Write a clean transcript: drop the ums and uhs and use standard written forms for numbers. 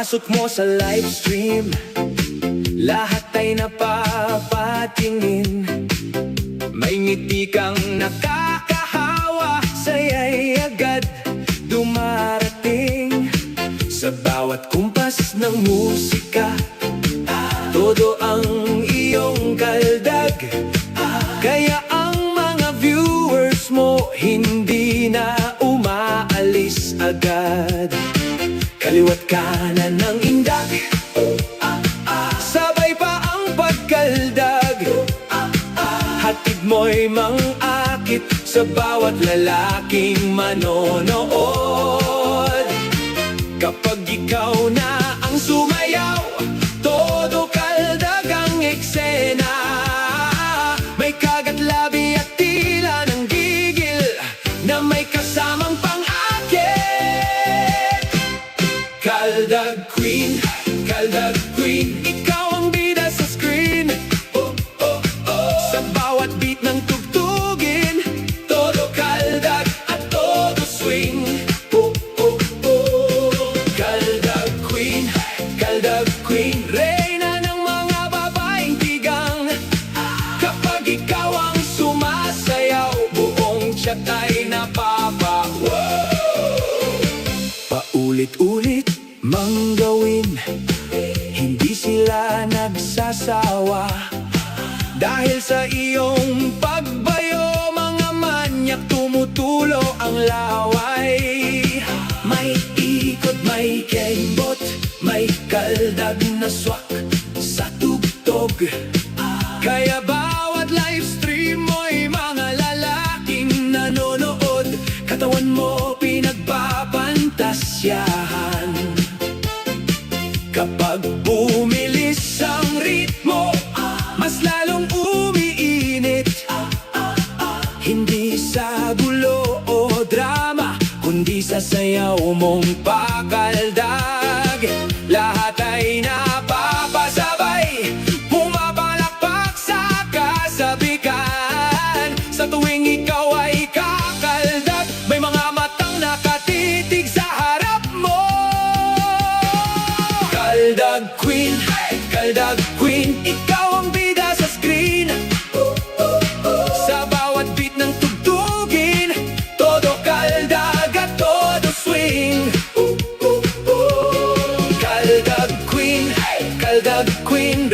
Pagpasok mo sa live stream, lahat ay napapatingin. May ngiti kang nakakahawa, saya'y agad dumarating. Sa bawat kumpas ng musika, todo ang iyong kaldag. Kaya ang mga viewers mo hindi na umaalis agad. Kaliwat kanan ng indak, sabay pa ang pagkaldag. Hatid mo'y mang-akit sa bawat lalaking manonood. Kapag ikaw na ang sumayaw, todo kaldag ang eksena. May kagat labi at tila ng gigil na may kasamang pang-akit. Kaldag Queen, Kaldag Queen, ikaw ang bida sa screen. Sa bawat beat ng tugtugin, todo kaldag at todo swing. Kaldag Queen, Kaldag Queen, reyna ng mga babaeng tigang. Kapag ikaw ang sumasayaw, buong tiyak ay napapawaw. Paulit-ulit mang gawin, hindi sila nagsasawa. Dahil sa iyong pagbayo, mga manyak tumutulo ang laway. May ikot, may kembot, may kaldag na swak sa tugtog. Kaya bawat live stream mo'y mga lalaking nanonood. Katawan mo pinagpapantasyahan. Kapag bumilis ang ritmo, mas lalong umiinit. Hindi sa gulo o drama, kundi sa sayaw mong pakaldag. Lahat ay napapasabay, pumapalakpak sa kasabikan. Sa tuwing ikaw ay kakaldag, may mga matang nakatitig sa harap mo. Kaldag Queen, Kaldag Queen, ikaw ang bida sa screen. Sa bawat beat ng tugtugin, todo kaldag at todo swing. Kaldag Queen, Kaldag Queen,